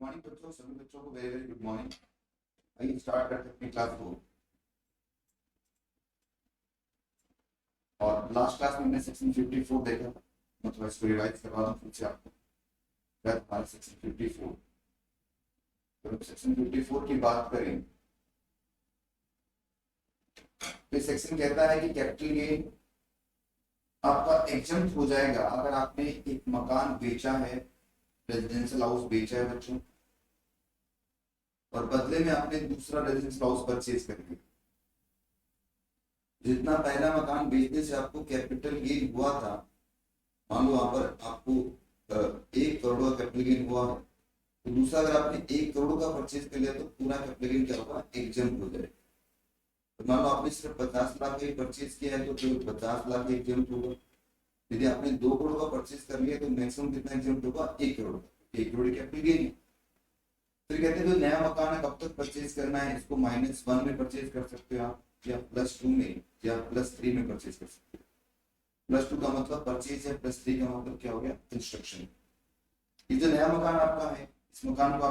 Morning बच्चों, सभी बच्चों को वेरी वेरी गुड मॉर्निंग। आइए स्टार्ट करते हैं अपनी क्लास को। और लास्ट क्लास में हमने सेक्शन 54 देखा, मतलब इसको रिवाइज करवा दूं फिर से आपको। क्या हमारा सेक्शन 54, तो सेक्शन 54 की बात करें तो सेक्शन कहता है कि कैपिटल गेन आपका एग्जम्प्ट हो जाएगा अगर आपने एक मकान बेचा है, रेजिडेंशियल हाउस बेचा है बच्चों, और बदले में आपने दूसरा रेजिडेंशियल हाउस परचेज कर लिया। जितना पहला मकान बेचने से आपको कैपिटल गेन हुआ था, मान लो वहां पर आपको 1 करोड़ का कैपिटल गेन हुआ है, तो दूसरा अगर आपने 1 करोड़ का परचेज कर लिया तो पूरा कैपिटल गेन क्या होगा, एग्जम्प्ट हो जाएगा। तो मान लो आपने सिर्फ 50 लाख का परचेज किया है तो केवल 50 लाख एग्जम्प्ट होगा। यदि आपने 2 करोड़ का परचेज कर लिया तो मैक्सिमम कितना एग्जम्प्ट होगा, 1 करोड़ का। 1 करोड़ कैपिटल गेन है। फिर कहते हैं जो नया मकान है कब तक परचेज करना है, इसको -1 में परचेज कर सकते हो आप, या +2 में, या +3 में परचेज कर सकते हो। +2 का मतलब परचेज है, +3 का मतलब क्या हो गया, कंस्ट्रक्शन। ये जो नया मकान आपका है, इस मकान को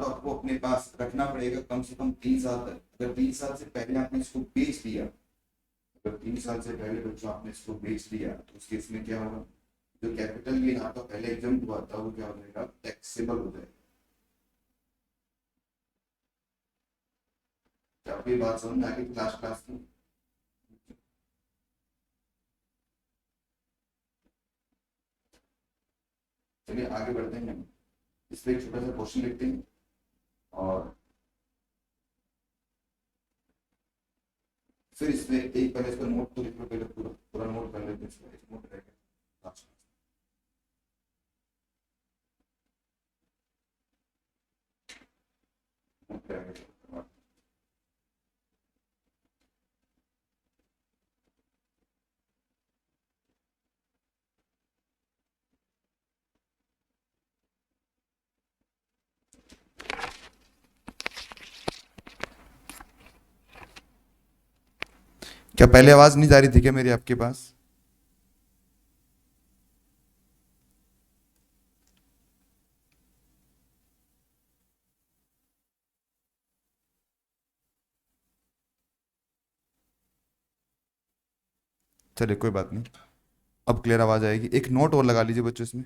आपको अपने पास रखना पड़ेगा कम से कम 3 साल तक। अगर 3 साल से पहले आपने इसको बेच दिया, अगर 3 साल से पहले बच्चों आपने इसको बेच दिया तो उस केस में क्या होगा, जो कैपिटल गेन आपका पहले एग्जम्प्ट हुआ था वो क्या हो जाएगा, टैक्सेबल हो जाएगा। क्या आपको ये बात समझ में आ गई लास्ट क्लास में? चलिए आगे बढ़ते हैं। इस पे एक छोटा सा क्वेश्चन लिखते हैं और फिर इसमें एक पहले इसका नोट तो लिख लो, पहले पूरा पूरा नोट कर लेते हैं, इसका एक नोट रहेगा। अच्छा, नोट रहेगा। क्या पहले आवाज नहीं जा रही थी क्या मेरी आपके पास? चलिए कोई बात नहीं, अब क्लियर आवाज आएगी। एक नोट और लगा लीजिए बच्चों इसमें,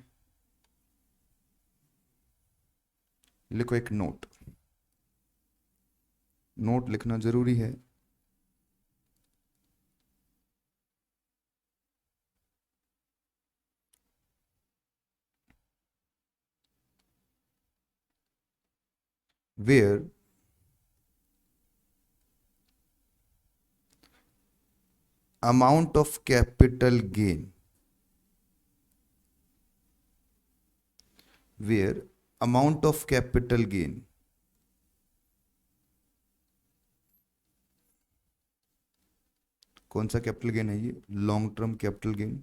लिखो एक नोट। नोट लिखना जरूरी है। Where amount of capital gain, where amount of capital gain कौन सा कैपिटल गेन है ये, long term capital gain.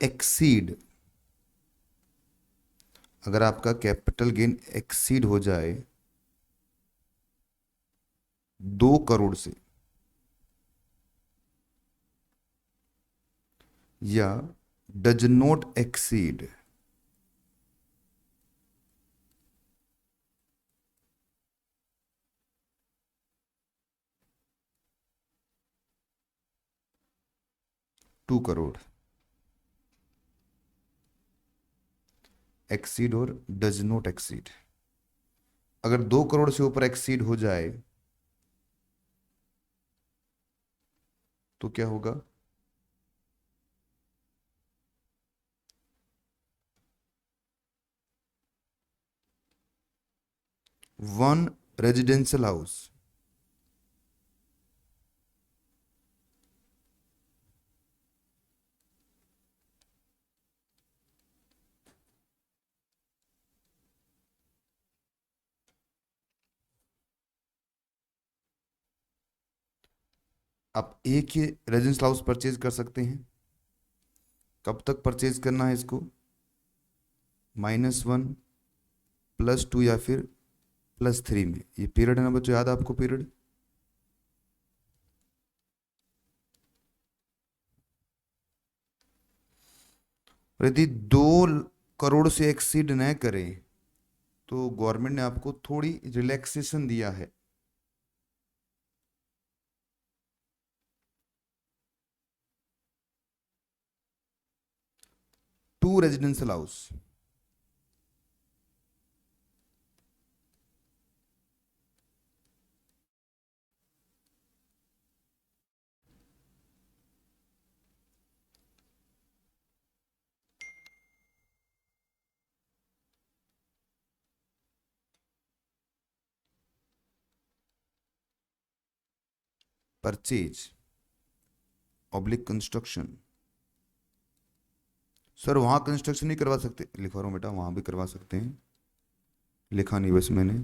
Exceed, अगर आपका कैपिटल गेन एक्सीड हो जाए 2 करोड़ से, या does not exceed 2 crore, exceed और डज नॉट एक्सीड। अगर 2 करोड़ से ऊपर एक्सीड हो जाए तो क्या होगा, 1 रेजिडेंशियल हाउस, आप एक ही रेजिडेंशियल हाउस परचेज कर सकते हैं, कब तक परचेज करना है इसको, -1 +2 या फिर +3 में। ये पीरियड है ना बच्चों, याद है आपको पीरियड। यदि 2 करोड़ से एक्सीड न करें तो गवर्नमेंट ने आपको थोड़ी रिलैक्सेशन दिया है। To residential house, purchase oblique construction. Sir वहां कंस्ट्रक्शन नहीं करवा सकते, लिखवा रहा हूं बेटा, वहां भी करवा सकते हैं, लिखा नहीं बस मैंने,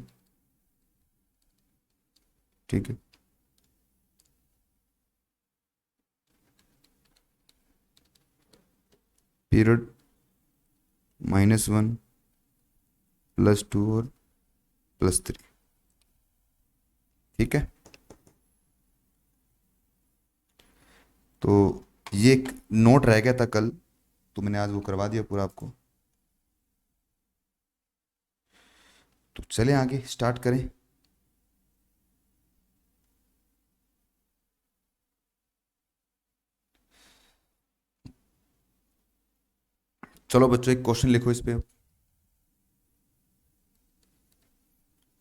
ठीक है। पीरियड -1 +2 और +3, ठीक है। तो ये एक नोट रह गया था कल, तो मैंने आज वो करवा दिया पूरा आपको। तो चले आगे स्टार्ट करें। चलो बच्चों एक क्वेश्चन लिखो इस पे।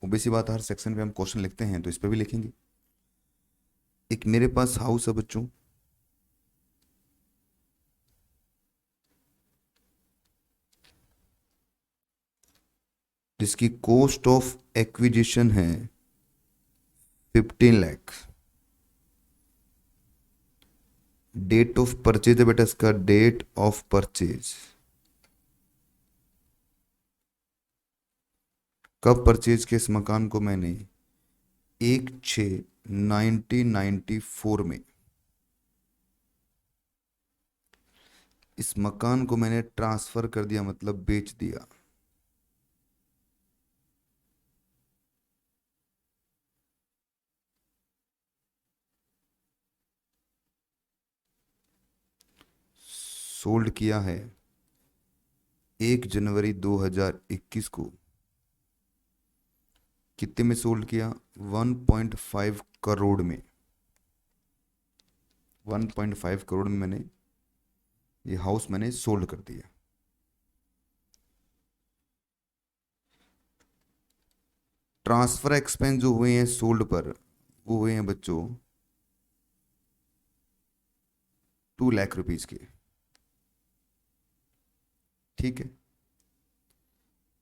ओबीसी बात, हर सेक्शन पे हम क्वेश्चन लिखते हैं तो इस पे भी लिखेंगे। एक मेरे पास हाउस है बच्चों, जिसकी कॉस्ट ऑफ एक्विजिशन है 15 लाख। डेट ऑफ परचेज है बेटा इसका, डेट ऑफ परचेज, कब परचेज किया इस मकान को मैंने, 1/6/1994 में। इस मकान को मैंने ट्रांसफर कर दिया, मतलब बेच दिया। सोल्ड किया है 1 जनवरी 2021 को। कितने में सोल्ड किया, 1.5 करोड़ में। 1.5 करोड़ में मैंने ये हाउस मैंने सोल्ड कर दिया। ट्रांसफर एक्सपेंस जो हुए हैं सोल्ड पर, वो हुए हैं बच्चों 2 लाख रुपीज के, ठीक है।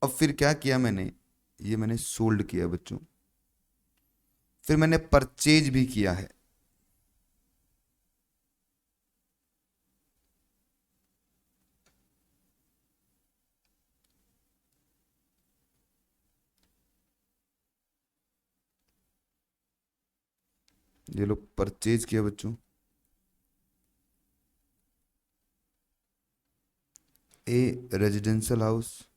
अब फिर क्या किया मैंने, ये मैंने सोल्ड किया बच्चों, फिर मैंने परचेज भी किया है। ये लो परचेज किया बच्चों, ए रेजिडेंशियल हाउस,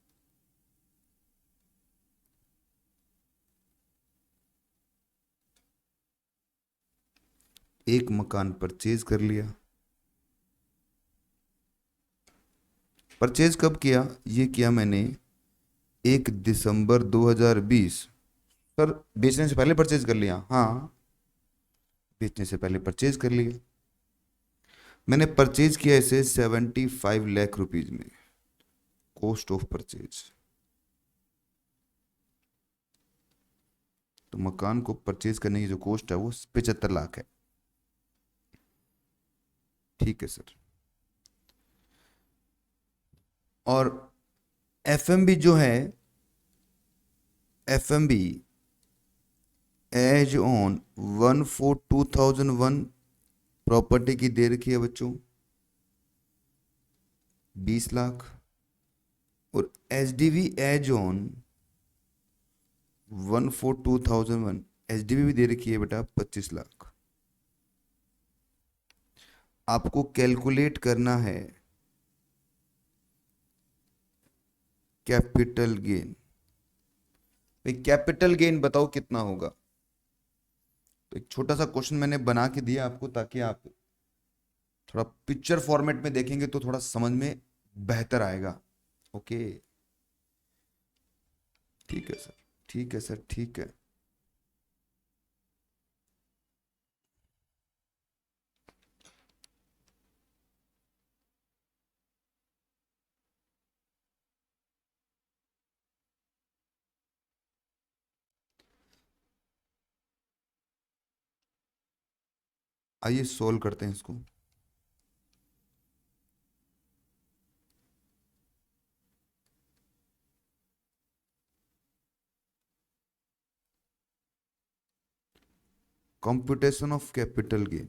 एक मकान परचेज कर लिया। परचेज कब किया, ये किया मैंने 1 दिसंबर 2020। सर बेचने से पहले परचेज कर लिया, हाँ बेचने से पहले परचेज कर लिया। मैंने परचेज किया इसे 75 लाख रुपीज में, कॉस्ट ऑफ परचेज। तो मकान को परचेज करने की जो कॉस्ट है वो 75 लाख है, ठीक है सर। और एफएमबी जो है, एफएमबी एज ऑन 1/4/2001 प्रॉपर्टी की दे रखी है बच्चों 20 लाख। और एचडीवी एज ऑन 1/4/2001 एचडीवी भी दे रखी है बेटा 25 लाख। आपको कैलकुलेट करना है कैपिटल गेन। भाई कैपिटल गेन बताओ कितना होगा। तो एक छोटा सा क्वेश्चन मैंने बना के दिया आपको, ताकि आप थोड़ा पिक्चर फॉर्मेट में देखेंगे तो थोड़ा समझ में बेहतर आएगा। ओके, ठीक है सर, ठीक है सर, ठीक है। आइए सोल्व करते हैं इसको। Computation of capital gain.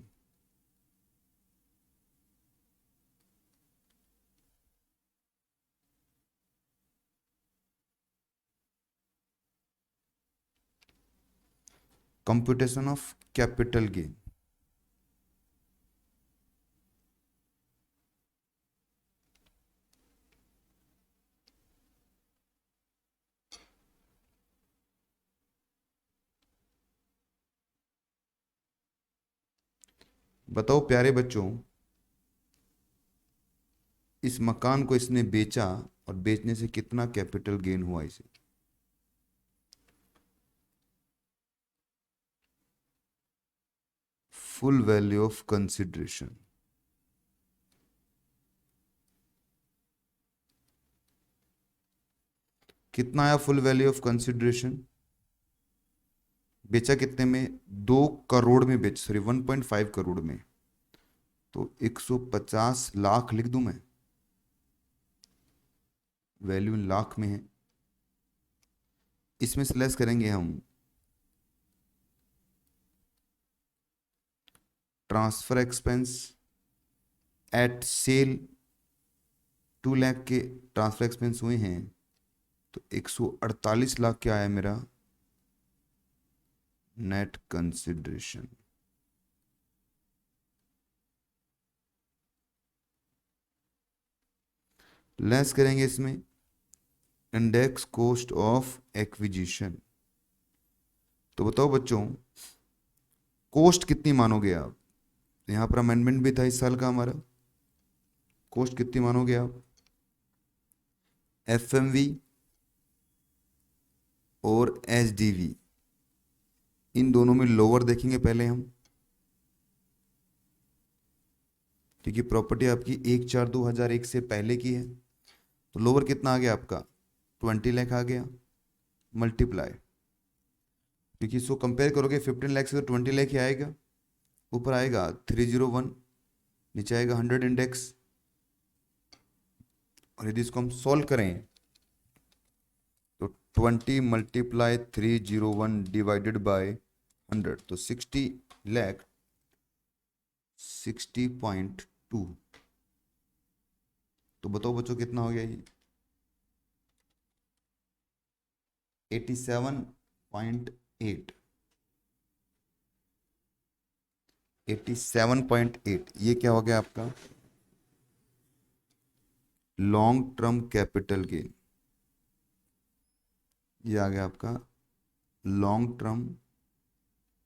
Computation of capital gain. बताओ प्यारे बच्चों, इस मकान को इसने बेचा और बेचने से कितना कैपिटल गेन हुआ इसे। Full value of consideration. कितना आया फुल वैल्यू ऑफ कंसिडरेशन? बेचा कितने में? 2 करोड़ में बेच, सॉरी 1.5 करोड़ में। तो 150 लाख लिख दूं मैं, वैल्यू लाख में है। इसमें से लेस करेंगे हम transfer expense at sale. 2 lakh के ट्रांसफर एक्सपेंस हुए हैं, तो 148 लाख क्या आया मेरा नेट कंसिडरेशन। लेस करेंगे इसमें इंडेक्स कॉस्ट ऑफ एक्विजिशन। तो बताओ बच्चों, कॉस्ट कितनी मानोगे आप? यहां पर अमेंडमेंट भी था इस साल का हमारा। कॉस्ट कितनी मानोगे आप? एफएमवी और एचडीवी, इन दोनों में लोअर देखेंगे पहले हम, क्योंकि प्रॉपर्टी आपकी 1/4/2001 से पहले की है। तो लोअर कितना आ गया आपका? 20 लाख आ गया। मल्टीप्लाई, क्योंकि इसको कंपेयर करोगे 15 लाख से तो 20 लाख ही आएगा। ऊपर आएगा 301, नीचे आएगा 100 इंडेक्स। और यदि इसको हम सॉल्व करें तो 20 × 301 डिवाइडेड बाय 100, तो 60 लाख 60.2। तो बताओ बच्चों कितना हो गया ये? 87.8। 87.8 ये क्या हो गया आपका? Long term capital gain. ये आ गया आपका लॉन्ग टर्म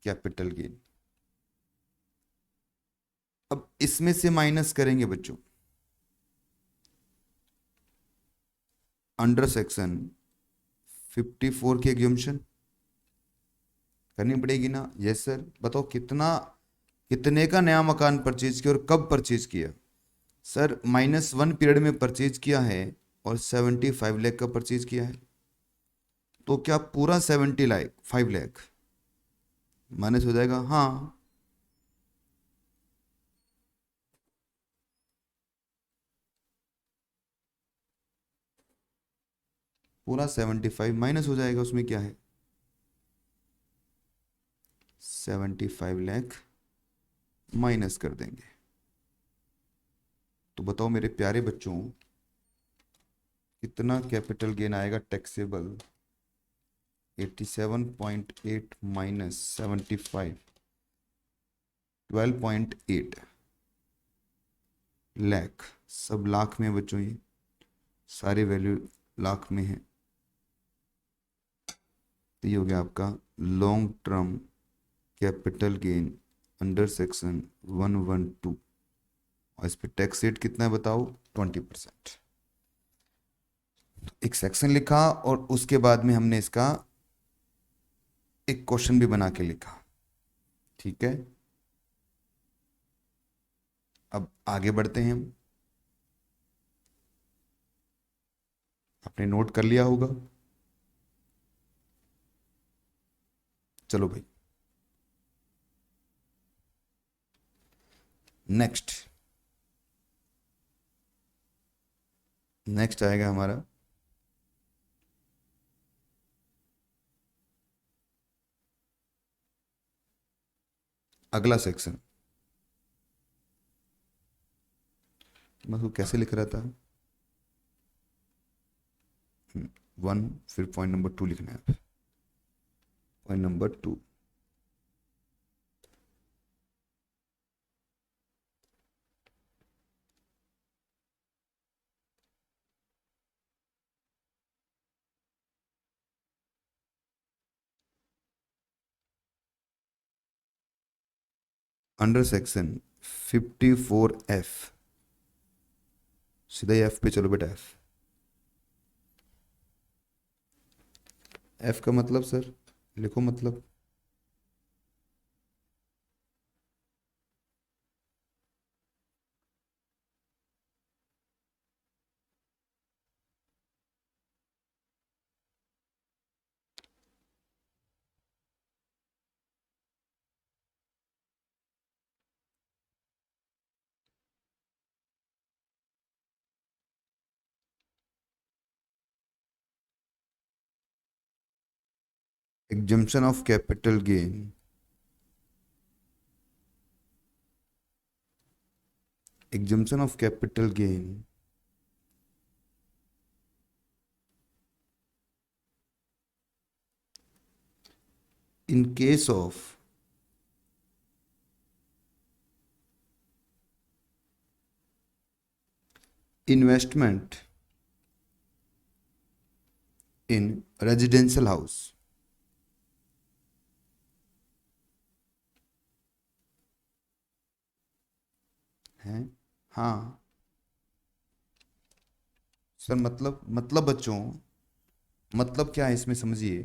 कैपिटल गेन। अब इसमें से माइनस करेंगे बच्चों, अंडर सेक्शन 54 की एग्जम्पशन करनी पड़ेगी ना। Yes sir. बताओ कितना, कितने का नया मकान परचेज किया और कब परचेज किया? सर -1 पीरियड में परचेज किया है और 75 लाख का परचेज किया है। तो क्या पूरा 75 लाख माइनस हो जाएगा? हाँ। पूरा 75 माइनस हो जाएगा, उसमें क्या है? 75 लाख माइनस कर देंगे। तो बताओ मेरे प्यारे बच्चों, कितना कैपिटल गेन आएगा टैक्सेबल? 87.8 माइनस 75, 12.8 लाख। सब लाख में बच्चों, ये सारी वैल्यू लाख में है। तो ये हो गया आपका long term capital gain under section 112। और इस पे टैक्स रेट कितना है बताओ, 20%। एक सेक्शन लिखा और उसके बाद में हमने इसका एक क्वेश्चन भी बना के लिखा। ठीक है, अब आगे बढ़ते हैं हम। आपने नोट कर लिया होगा। चलो भाई नेक्स्ट नेक्स्ट आएगा हमारा अगला सेक्शन। मैं उसको कैसे लिख रहा था, 1 फिर पॉइंट नंबर 2 लिखना है। Point number 2, under section 54F। सीधा ही एफ पे चलो बेटा। एफ का मतलब सर लिखो, मतलब exemption of capital gain, exemption of capital gain in case of investment in residential house। है हाँ सर, मतलब बच्चों, मतलब क्या है इसमें समझिए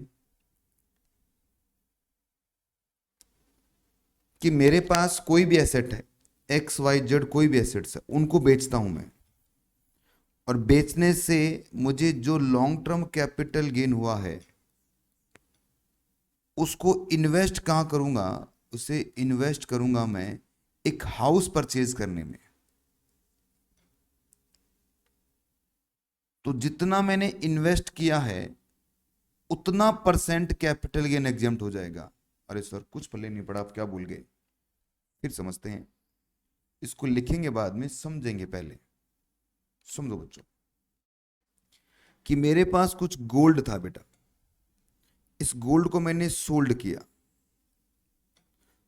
कि मेरे पास कोई भी एसेट है, एक्स वाई जेड कोई भी एसेट्स है, उनको बेचता हूं मैं, और बेचने से मुझे जो लॉन्ग टर्म कैपिटल गेन हुआ है उसको इन्वेस्ट कहाँ करूंगा, उसे इन्वेस्ट करूंगा मैं एक हाउस परचेज करने में। तो जितना मैंने इन्वेस्ट किया है उतना परसेंट कैपिटल गेन एग्जेम्प्ट हो जाएगा। अरे सर कुछ पल्ले नहीं पड़ा, आप क्या भूल गए, फिर समझते हैं। इसको लिखेंगे बाद में, समझेंगे पहले। समझो बच्चों कि मेरे पास कुछ गोल्ड था बेटा, इस गोल्ड को मैंने सोल्ड किया।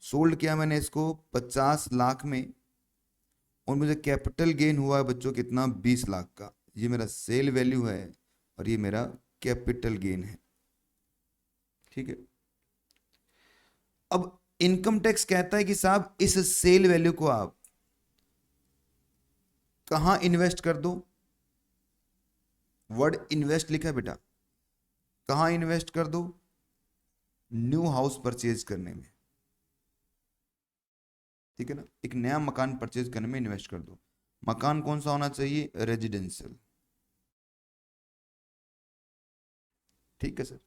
सोल्ड किया मैंने इसको 50 लाख में, और मुझे कैपिटल गेन हुआ है बच्चों कितना, 20 लाख का। ये मेरा सेल वैल्यू है और ये मेरा कैपिटल गेन है। ठीक है, अब इनकम टैक्स कहता है कि साहब इस सेल वैल्यू को आप कहां इन्वेस्ट कर दो। वर्ड इन्वेस्ट लिखा है बेटा, कहां इन्वेस्ट कर दो, न्यू हाउस परचेज करने में। ठीक है ना, एक नया मकान परचेज करने में इन्वेस्ट कर दो। मकान कौन सा होना चाहिए, रेजिडेंशियल। ठीक है सर,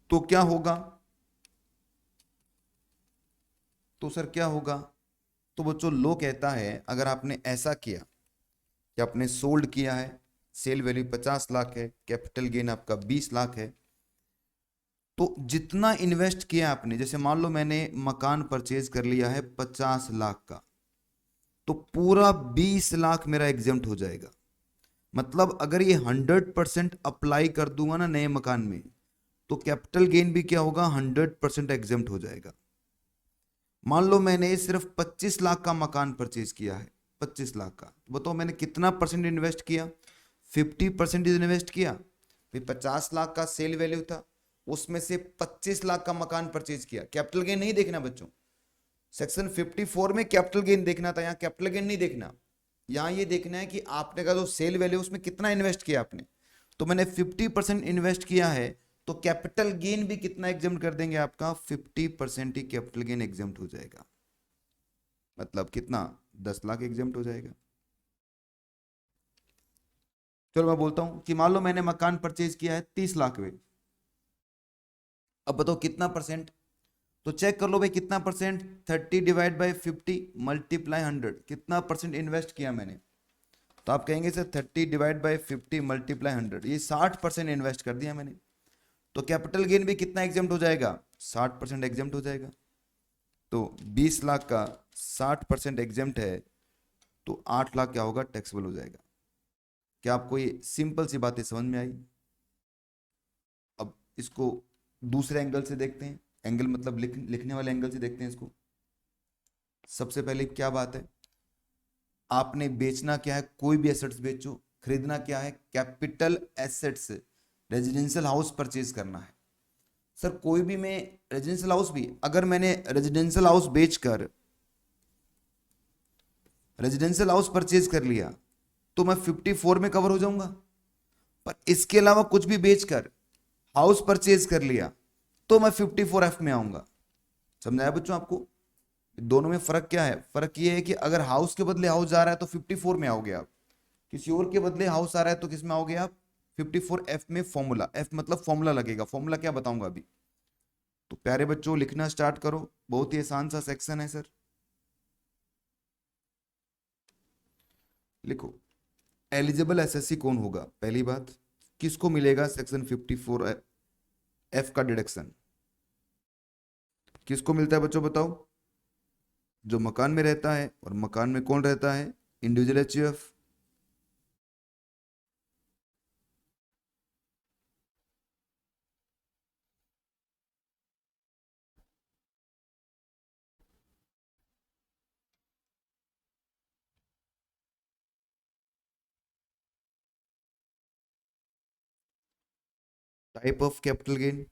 तो क्या होगा, तो सर क्या होगा, तो बच्चों लो कहता है अगर आपने ऐसा किया कि आपने सोल्ड किया है, सेल वैल्यू 50 लाख है, कैपिटल गेन आपका 20 लाख है, तो जितना इन्वेस्ट किया आपने, जैसे मान लो मैंने मकान परचेज कर लिया है 50 लाख का, तो पूरा 20 लाख मेरा एग्जेम्प्ट हो जाएगा। मतलब अगर ये 100% अप्लाई कर दूंगा ना नए मकान में, तो कैपिटल गेन भी क्या होगा, 100% एग्जेम्प्ट हो जाएगा। मान लो मैंने सिर्फ 25 लाख का मकान परचेज किया है, 25 लाख का, बताओ मैंने कितना परसेंट इन्वेस्ट किया, 50% इन्वेस्ट किया, फिर 50 लाख का सेल वैल्यू था, उसमें से 25 लाख का मकान परचेज किया। कैपिटल गेन नहीं देखना बच्चों, सेक्शन 54 में कैपिटल गेन देखना था, यहाँ कैपिटल गेन नहीं देखना। यहाँ ये देखना है कि आपने का जो सेल वैल्यू उसमें कितना इन्वेस्ट किया आपने। तो मैंने 50% इन्वेस्ट किया है, तो कैपिटल गेन भी कितना एग्जाम कर देंगे आपका, 50% ही कैपिटल गेन एग्जाम हो जाएगा। मतलब कितना, 10 लाख एग्जाम हो जाएगा। चलो मैं बोलता हूं कि मान लो मैंने मकान परचेज किया है 30 लाख में। अब बताओ कितना परसेंट, तो चेक कर लो भाई कितना परसेंट, 30 डिवाइड बाई 50 मल्टीप्लाई 100, कितना परसेंट इन्वेस्ट किया मैंने। तो आप कहेंगे सर 30 डिवाइड बाई 50 मल्टीप्लाई 100, ये 60% इन्वेस्ट कर दिया मैंने। तो कैपिटल गेन भी कितना एग्जाम्प्ट हो जाएगा, 60% एग्जाम्प्ट हो जाएगा। तो 20 लाख का 60% एग्जाम्प्ट है, तो 8 लाख क्या होगा, टैक्सेबल हो जाएगा। क्या आपको ये सिंपल सी बातें समझ में आई। अब इसको दूसरे एंगल से देखते हैं, एंगल मतलब लिखने वाले एंगल से देखते हैं इसको। सबसे पहले क्या बात है, आपने बेचना क्या है, कोई भी एसेट्स बेचो, खरीदना क्या है, capital assets, residential house purchase करना है। सर कोई भी मैं रेजिडेंशियल हाउस भी, अगर मैंने रेजिडेंशियल हाउस बेचकर रेजिडेंशियल हाउस परचेज कर लिया तो मैं 54 में कवर हो जाऊंगा। पर इसके अलावा कुछ भी बेचकर हाउस परचेज कर लिया तो मैं 54F में आऊंगा। समझाया बच्चों आपको, दोनों में फर्क क्या है, फर्क ये है कि अगर हाउस के बदले हाउस जा रहा है तो 54 में आओगे आप, किसी और के बदले हाउस आ रहा है तो किस में आओगे आप, 54F में। फॉर्मूला, एफ मतलब फॉर्मूला लगेगा, फॉर्मूला क्या बताऊंगा अभी। तो प्यारे बच्चों लिखना स्टार्ट करो, बहुत ही आसान सा सेक्शन है सर। लिखो, एलिजिबल एसएससी कौन होगा, पहली बात किसको मिलेगा सेक्शन 54F का डिडक्शन, किसको मिलता है बच्चों बताओ, जो मकान में रहता है, और मकान में कौन रहता है, individual HUF. Type of capital gain,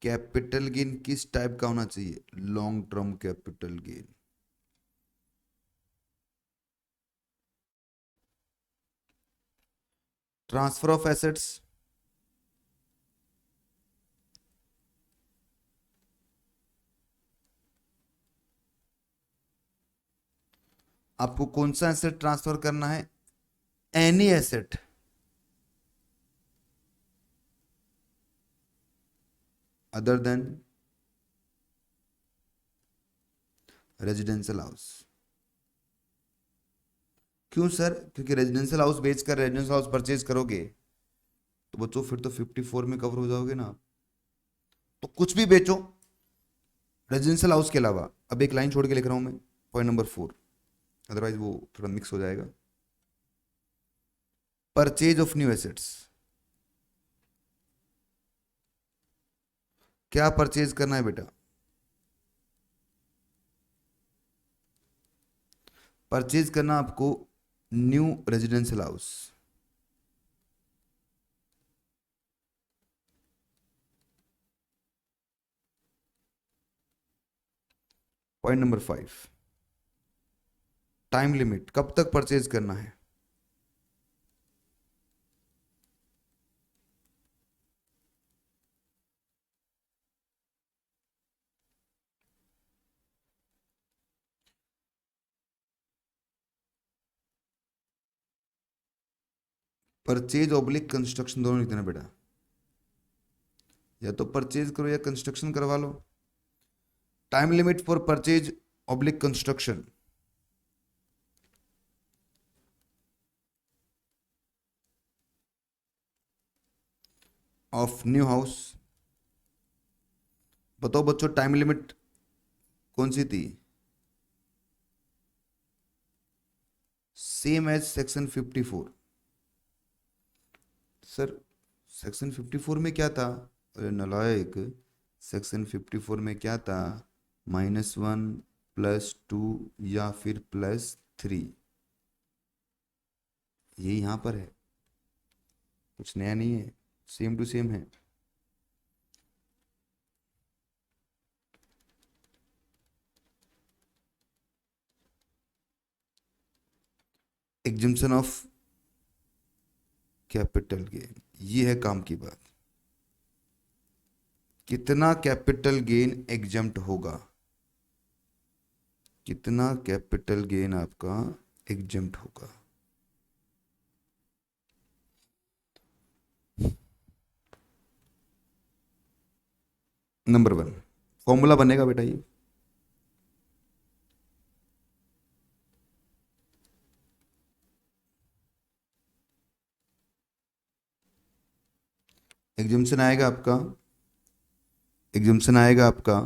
capital gain किस टाइप का होना चाहिए, long term capital gain. Transfer of assets, आपको कौन सा एसेट ट्रांसफर करना है, any asset other than residential house. क्यों सर, क्योंकि रेजिडेंशियल हाउस बेचकर रेजिडेंशियल हाउस परचेज करोगे तो बच्चों फिर तो 54 में कवर हो जाओगे ना। तो कुछ भी बेचो रेजिडेंशियल हाउस के अलावा। अब एक लाइन छोड़ के लिख रहा हूं मैं, पॉइंट नंबर 4, अदरवाइज वो थोड़ा मिक्स हो जाएगा। परचेज ऑफ न्यू एसेट्स, क्या परचेज करना है बेटा, परचेज करना आपको new residential house. Point number 5, time limit, कब तक परचेज करना है। परचेज ऑब्लिक कंस्ट्रक्शन दोनों लिख देना बेटा, या तो परचेज करो या कंस्ट्रक्शन करवा लो। Time limit for purchase oblique construction, of new house. बताओ बच्चों टाइम लिमिट कौन सी थी, same as section 54। Sir section 54 में क्या था, अरे नालायक, सेक्शन 54 में क्या था, -1 +2 या फिर +3, ये यहाँ पर है, कुछ नया नहीं है, सेम टू सेम है। एग्जम्पशन ऑफ कैपिटल गेन, ये है काम की बात। कितना कैपिटल गेन एग्जम्प्ट होगा, कितना कैपिटल गेन आपका एग्जम्प्ट होगा। नंबर 1 फॉर्मूला बनेगा बेटा ये, एग्जम्पशन आएगा आपका, एग्जम्पशन आएगा आपका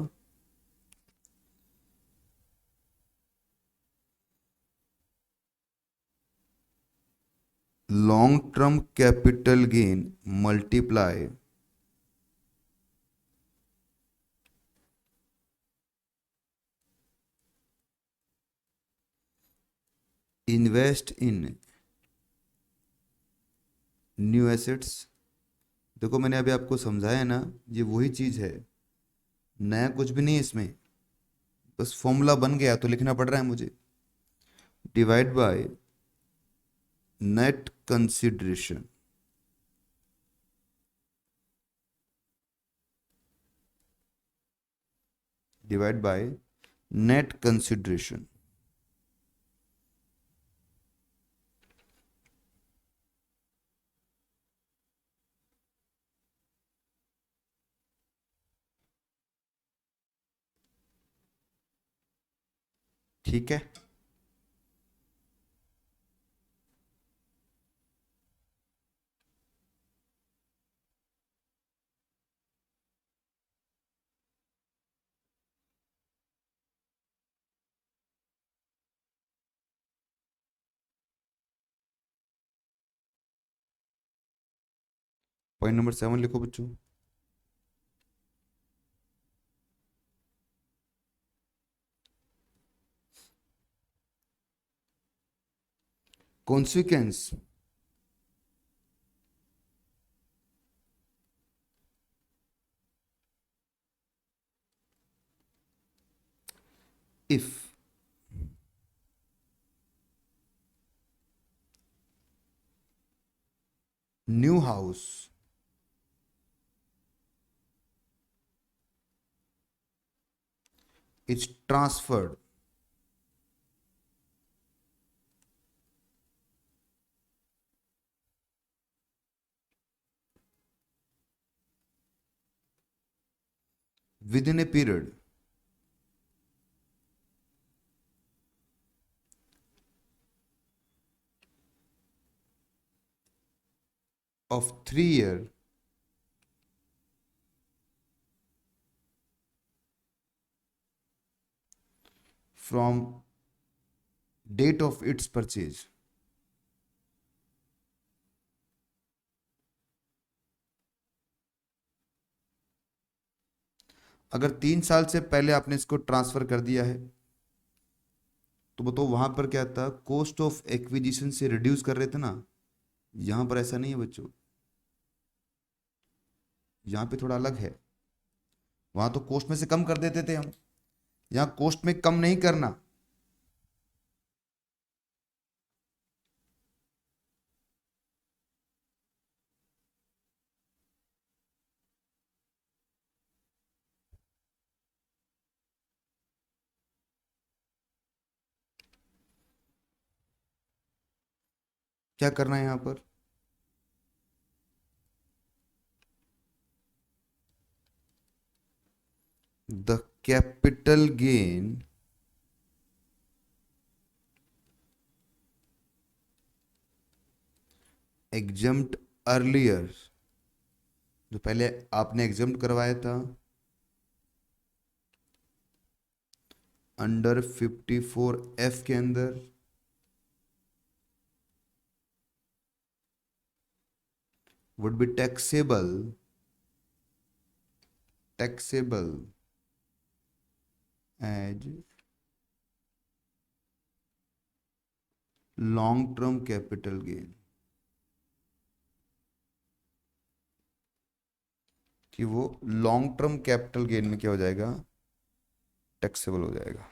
long term capital gain multiply invest in new assets. देखो मैंने अभी आपको समझाया ना, ये वही चीज है, नया कुछ भी नहीं है इसमें, बस फॉर्मूला बन गया तो लिखना पड़ रहा है मुझे। Divide by net consideration, divide by net consideration. ठीक है, पॉइंट नंबर 7 लिखो बच्चों। Consequence if new house is transferred within a period of 3 years from date of its purchase। अगर 3 साल से पहले आपने इसको ट्रांसफर कर दिया है तो बताओ वहां पर क्या था, कॉस्ट ऑफ एक्विजिशन से रिड्यूस कर रहे थे ना, यहां पर ऐसा नहीं है बच्चों, यहां पे थोड़ा अलग है। वहां तो कॉस्ट में से कम कर देते थे हम, यहां कॉस्ट में कम नहीं करना। क्या करना है यहां पर, the capital gain exempt earlier, जो पहले आपने एग्जम्प्ट करवाया था अंडर 54F के अंदर, would be taxable as long term capital gain, कि वो लॉन्ग टर्म कैपिटल गेन में क्या हो जाएगा, टैक्सेबल हो जाएगा।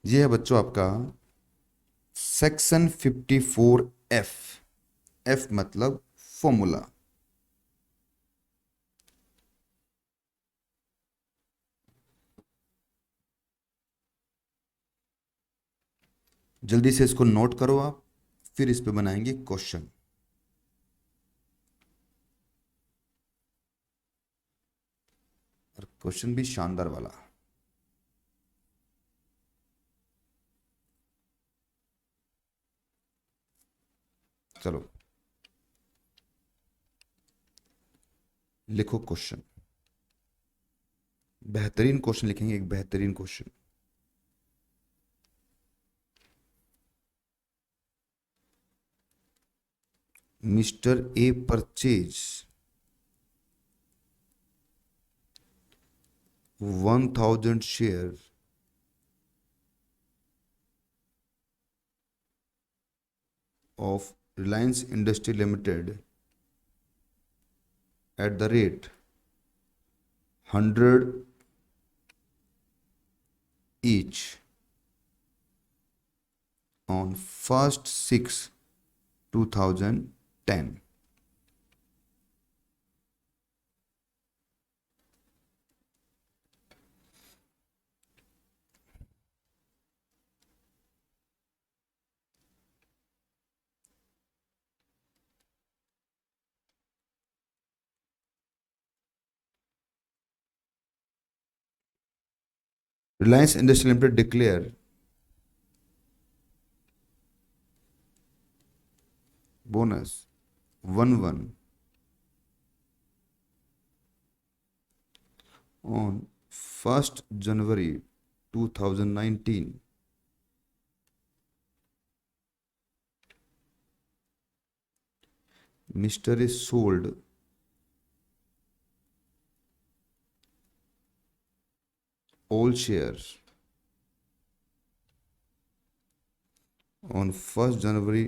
ये है बच्चों आपका सेक्शन 54F। एफ मतलब फॉर्मूला। जल्दी से इसको नोट करो आप, फिर इस पे बनाएंगे क्वेश्चन। और क्वेश्चन भी शानदार वाला। चलो लिखो क्वेश्चन, बेहतरीन क्वेश्चन लिखेंगे, एक बेहतरीन question. Mister A purchase 1000 share of Reliance Industry Limited at the rate 100 each on 1st 6 2010. Reliance Industry Limited declare bonus 1/1 on 1st January 2019. Mr. is sold all shares on 1st January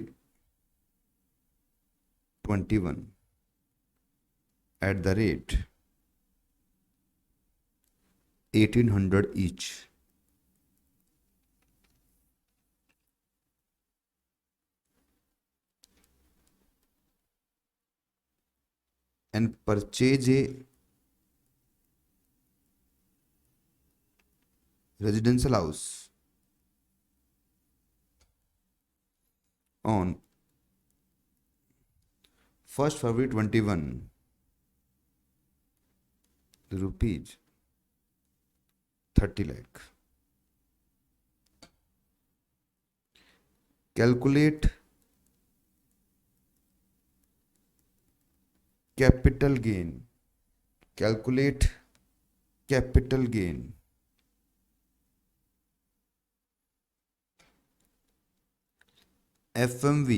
21 at the rate 1800 each. And purchase a residential house on 1st February 21 rupees 30 lakh. Calculate capital gain. Calculate capital gain FMV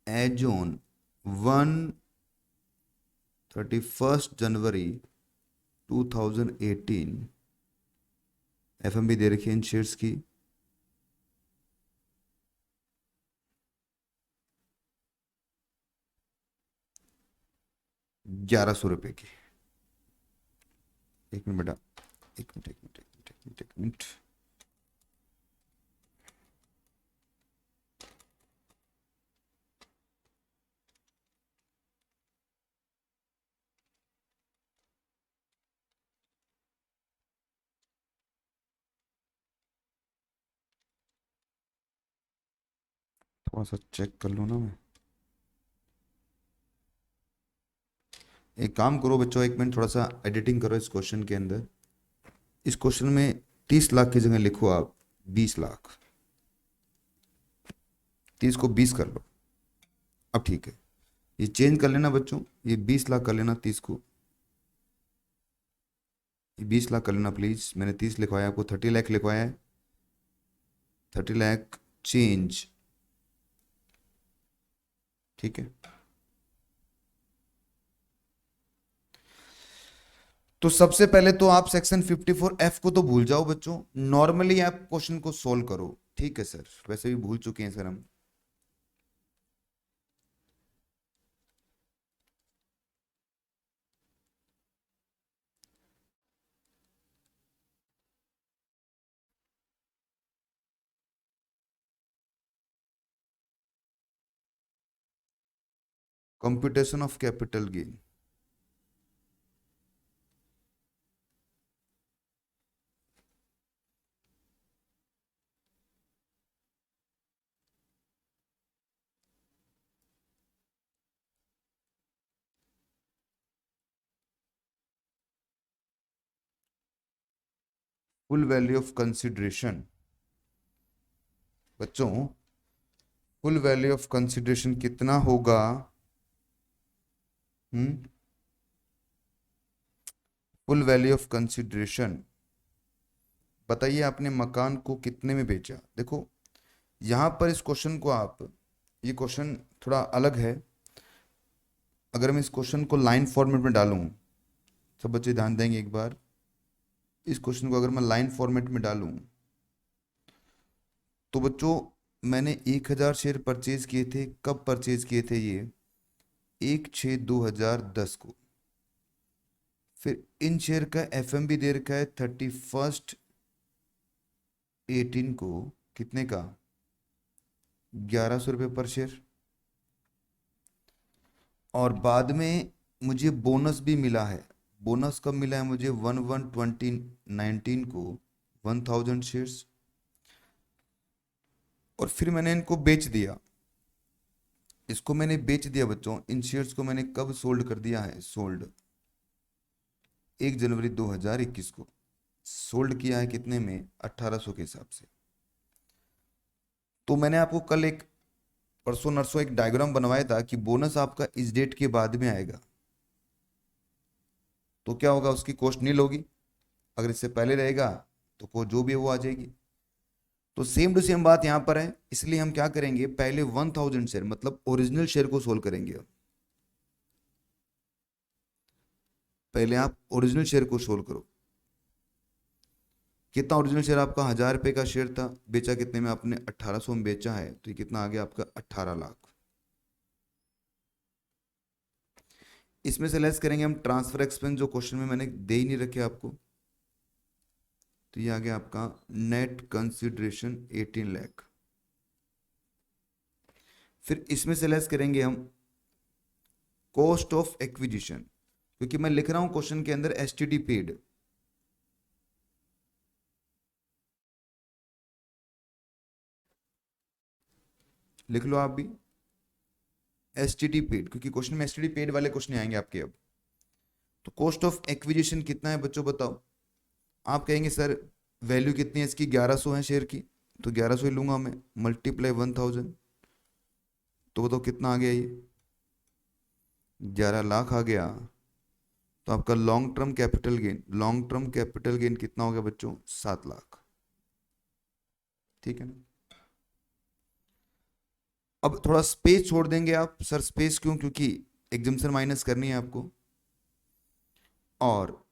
as on 31st January 2018. FMV दे रखी है इन shares की 1100 रुपए की। एक minute बेटा, एक minute एक minute एक मिनट एक मिनट एक मिनट। थोड़ा सा चेक कर लो ना। मैं एक काम करो बच्चों, एक मिनट थोड़ा सा एडिटिंग करो इस क्वेश्चन के अंदर। इस क्वेश्चन में 30 लाख की जगह लिखो आप 20 लाख। 30 को 20 कर लो। अब ठीक है, ये चेंज कर लेना बच्चों, ये 20 लाख कर लेना, 30 को ये 20 लाख कर लेना प्लीज। मैंने 30 लिखवाया, आपको 30 लाख लिखवाया है। 30 लाख चेंज, ठीक है। तो सबसे पहले तो आप सेक्शन 54F को तो भूल जाओ बच्चों, नॉर्मली आप क्वेश्चन को सोल्व करो। ठीक है सर, वैसे भी भूल चुके हैं सर हम। Computation of capital gain. Full value of consideration बच्चों, फुल वैल्यू ऑफ कंसिडरेशन कितना होगा? हम्म, फुल वैल्यू ऑफ कंसिडरेशन बताइए, आपने मकान को कितने में बेचा? देखो यहां पर इस क्वेश्चन को आप, ये क्वेश्चन थोड़ा अलग है। अगर मैं इस क्वेश्चन को लाइन फॉर्मेट में डालूं, सब बच्चे ध्यान देंगे एक बार, इस क्वेश्चन को अगर मैं लाइन फॉर्मेट में डालूं तो बच्चों, मैंने 1,000 शेयर परचेज किए थे। कब परचेज किए थे? ये 1/6/2010 को। फिर इन शेयर का FMB दे रखा है 31/18 को, कितने का? 1100 रुपये पर शेयर। और बाद में मुझे बोनस भी मिला है। बोनस कब मिला है मुझे? 1/1/2019 को, 1000 शेयर्स। और फिर मैंने इनको बेच दिया। इसको मैंने बेच दिया बच्चों, इन शेयर्स को मैंने कब सोल्ड कर दिया है? सोल्ड 1 जनवरी 2021 को सोल्ड किया है। कितने में? 1800 के हिसाब से। तो मैंने आपको कल एक, परसों नरसों एक डायग्राम बनवाया था कि बोनस आपका इस डेट के बाद में आएगा तो क्या होगा? उसकी कॉस्ट नील होगी। अगर इससे पहले रहेगा तो को जो भी है वो आ जाएगी। तो सेम टू सेम बात यहां पर है। इसलिए हम क्या करेंगे, पहले 1000 शेयर मतलब ओरिजिनल शेयर को सोल्व करेंगे। पहले आप ओरिजिनल शेयर को सोल्व करो। कितना ओरिजिनल शेयर आपका? 1000 रुपए का शेयर था, बेचा कितने में आपने? 1800 में बेचा है, तो ये कितना आ गया आपका? 18 लाख। इसमें से लेस करेंगे हम ट्रांसफर एक्सपेंस, जो क्वेश्चन में मैंने दे ही नहीं रखे आपको। तो ये आ गया आपका नेट कंसिडरेशन 18 लाख। फिर इसमें से लेस करेंगे हम कॉस्ट ऑफ एक्विजिशन, क्योंकि मैं लिख रहा हूं क्वेश्चन के अंदर STD पेड। लिख लो आप भी STD पेड, क्योंकि क्वेश्चन में STD पेड वाले क्वेश्चन आएंगे आपके अब। तो कॉस्ट ऑफ एक्विजिशन कितना है बच्चों बताओ? आप कहेंगे सर वैल्यू कितनी है इसकी? 1100 है शेयर की, तो 1100 ही लूंगा मैं, मल्टीप्लाई 1000। तो बताओ कितना आ गया? ये 11 लाख आ गया। तो आपका long term capital gain, long term capital gain कितना हो गया बच्चों? 7 लाख। ठीक है ना? अब थोड़ा स्पेस छोड़ देंगे आप। सर स्पेस क्यों? क्योंकि एग्जाम्शन माइनस करनी है आपको। और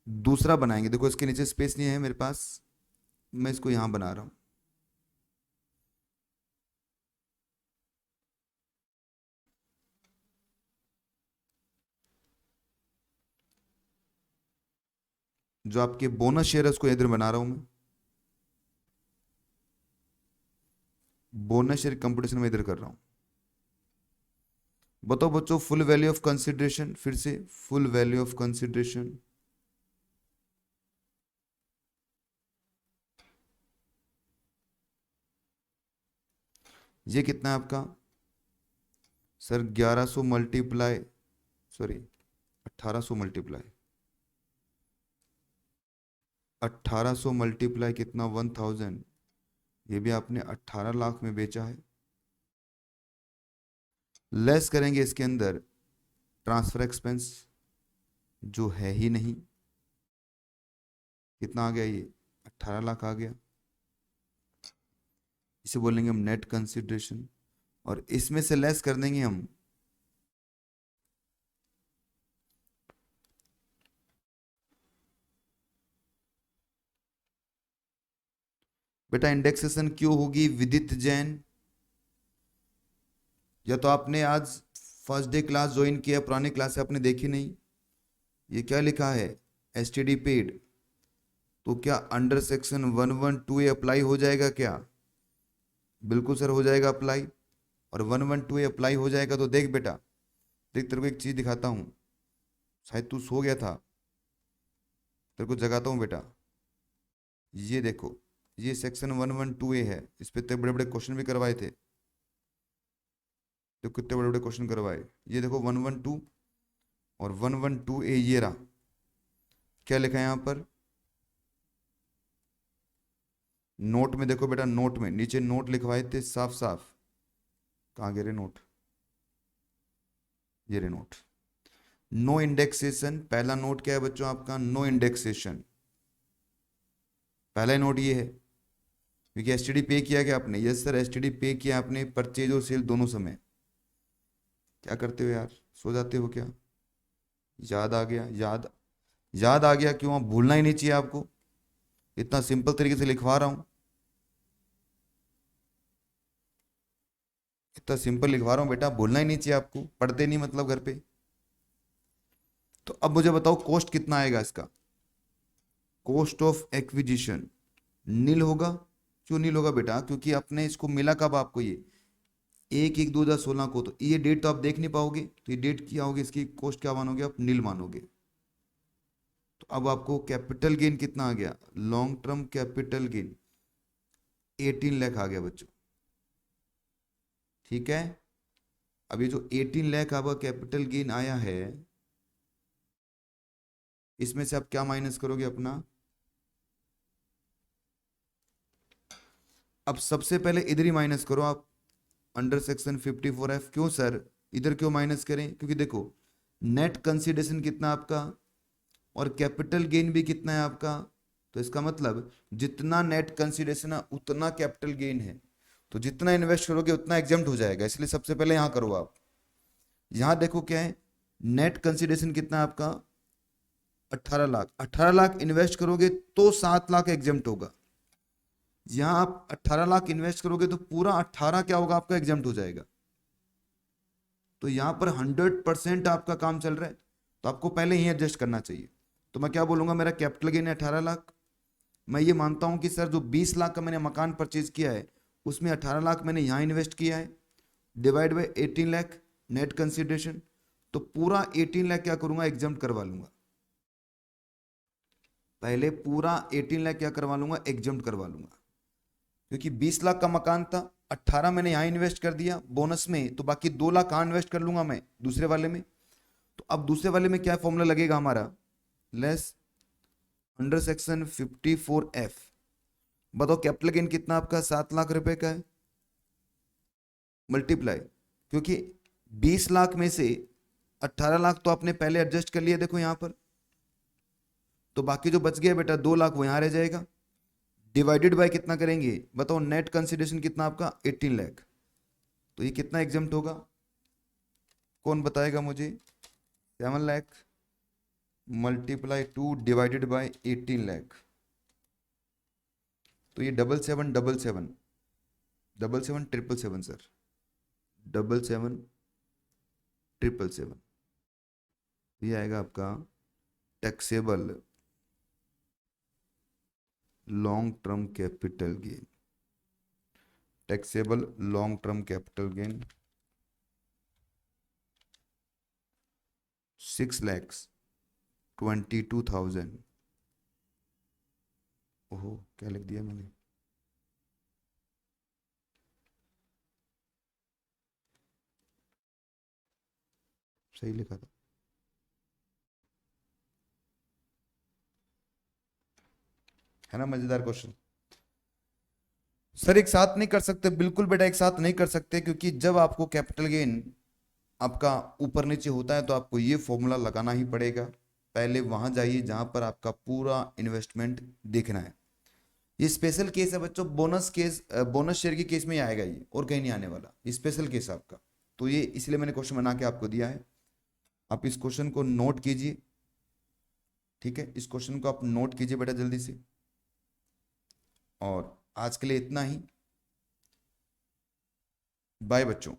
दूसरा बनाएंगे, देखो इसके नीचे स्पेस नहीं है मेरे पास, मैं इसको यहां बना रहा हूं। जो आपके बोनस शेयर है उसको इधर बना रहा हूं मैं। बोनस शेयर कंपटीशन में इधर कर रहा हूं। बताओ बच्चों फुल वैल्यू ऑफ कंसिडरेशन, फिर से फुल वैल्यू ऑफ कंसिडरेशन ये कितना है आपका? Sir 1100 multiply, sorry 1800 multiply, 1800 multiply कितना? 1000। ये भी आपने 18 लाख में बेचा है। लेस करेंगे इसके अंदर ट्रांसफर एक्सपेंस, जो है ही नहीं। कितना आ गया? ये 18 लाख आ गया। इसे बोलेंगे हम नेट कंसिडरेशन। और इसमें से लेस कर देंगे हम बेटा इंडेक्सेशन क्यों होगी विदित जैन? या तो आपने आज फर्स्ट डे क्लास ज्वाइन किया, पुरानी क्लास से आपने देखी नहीं। ये क्या लिखा है, एसटीडी पेड, तो क्या अंडर सेक्शन 112A अप्लाई हो जाएगा क्या? बिल्कुल सर हो जाएगा अप्लाई। और 112A अप्लाई हो जाएगा तो देख बेटा, देख तेरे को एक चीज दिखाता हूँ, शायद तू सो गया था, तेरे को जगाता हूँ बेटा। ये देखो, ये सेक्शन 112A है, इस पे इतने बड़े बड़े क्वेश्चन भी करवाए थे, तो कितने बड़े बड़े क्वेश्चन करवाए। ये देखो 112 और 112A, ये रहा, क्या लिखा है यहाँ पर नोट में, देखो बेटा नोट में नीचे नोट लिखवाए थे साफ साफ। कहाँ गए रे नोट, ये रे नोट। नो इंडेक्सेशन, पहला नोट क्या है बच्चों आपका, नो इंडेक्सेशन, पहला नोट ये है। क्योंकि एसटीडी पे किया क्या आपने, यस सर एसटीडी पे किया आपने, परचेज और सेल दोनों समय। क्या करते हो यार, सो जाते हो क्या? याद आ गया, याद याद आ गया क्यों, आप भूलना ही नहीं चाहिए आपको, इतना सिंपल तरीके से लिखवा रहा हूं, इतना सिंपल लिखवा रहा हूं बेटा, भूलना ही नहीं चाहिए आपको, पढ़ते नहीं मतलब घर पे। तो अब मुझे बताओ कॉस्ट कितना आएगा इसका, कॉस्ट ऑफ एक्विजिशन नील होगा। क्यों नील होगा बेटा, क्योंकि अपने इसको मिला कब आपको, ये 1/1/2016 को, तो ये डेट तो आप देख नहीं पाओगे, तो ये डेट क्या होगी, इसकी कॉस्ट क्या मानोगे आप, नील मानोगे। तो अब आपको कैपिटल गेन कितना आ गया, long term capital gain 18 lakh आ गया बच्चों, ठीक है। अब ये जो 18 लाख आपका कैपिटल गेन आया है, इसमें से आप क्या माइनस करोगे अपना, अब सबसे पहले इधर ही माइनस करो आप, अंडर सेक्शन 54F। क्यों सर इधर क्यों माइनस करें, क्योंकि देखो नेट कंसिडरेशन कितना आपका और कैपिटल गेन भी कितना है आपका, तो इसका मतलब जितना नेट कंसिडरेशन है उतना कैपिटल गेन है, तो जितना इन्वेस्ट करोगे उतना एग्जाम्प्ट हो जाएगा, इसलिए सबसे पहले यहां करो आप। यहां देखो क्या है, नेट कंसिडरेशन कितना है आपका 18 लाख, 18 लाख इन्वेस्ट करोगे तो 7 लाख एग्जाम्प्ट होगा। यहां आप 18 लाख इन्वेस्ट करोगे तो पूरा 18 क्या होगा आपका एग्जाम्प्ट हो जाएगा। तो यहां पर 100% आपका काम चल रहा है, तो आपको पहले ही एडजस्ट करना चाहिए। तो मैं क्या बोलूंगा, मेरा कैपिटल गेन है 18 लाख, मैं ये मानता हूं कि सर जो 20 लाख का मैंने मकान परचेज किया है उसमें 18 लाख मैंने यहां इन्वेस्ट किया है, divide by 18 lakh net consideration, तो पूरा 18 लाख क्या करूंगा एग्जाम्प्ट करवा लूंगा, पहले पूरा 18 लाख क्या करवा लूंगा एग्जाम्प्ट करवा लूंगा। क्योंकि 20 लाख का मकान था, 18 मैंने यहां इन्वेस्ट कर दिया बोनस में, तो बाकी 2 लाख कहां इन्वेस्ट कर लूंगा मैं, दूसरे वाले में। तो अब दूसरे वाले में क्या फॉर्मूला लगेगा हमारा, लेस अंडर सेक्शन 54F। बताओ कैपिटल गेन कितना आपका 7 लाख रुपए का है, मल्टीप्लाई, क्योंकि 20 लाख में से 18 लाख तो आपने पहले एडजस्ट कर लिया देखो यहां पर, तो बाकी जो बच गया बेटा 2 लाख वो यहां रह जाएगा, डिवाइडेड बाय कितना करेंगे बताओ, नेट कंसिडरेशन कितना आपका 18 लाख, तो ये कितना एग्जाम्प्ट होगा, कौन बताएगा मुझे, 7 lakh multiply 2 divided by 18 lakh, तो ये 7777 777 सर, 77777, ये आएगा आपका taxable long term capital gain, taxable long term capital gain 6,22,000। ओहो क्या लिख दिया मैंने, सही लिखा था, है ना मजेदार क्वेश्चन। सर एक साथ नहीं कर सकते, बिल्कुल बेटा एक साथ नहीं कर सकते, क्योंकि जब आपको कैपिटल गेन आपका ऊपर नीचे होता है तो आपको ये फॉर्मूला लगाना ही पड़ेगा। पहले वहां जाइए जहां पर आपका पूरा इन्वेस्टमेंट देखना है। ये स्पेशल केस है बच्चों, बोनस केस, बोनस शेयर के केस में ही आएगा ये, और कहीं नहीं आने वाला, ये स्पेशल केस है आपका। तो ये इसलिए मैंने क्वेश्चन बना के आपको दिया है, आप इस क्वेश्चन को नोट कीजिए, ठीक है, इस क्वेश्चन को आप नोट कीजिए बेटा जल्दी से, और आज के लिए इतना ही। बाय बच्चों।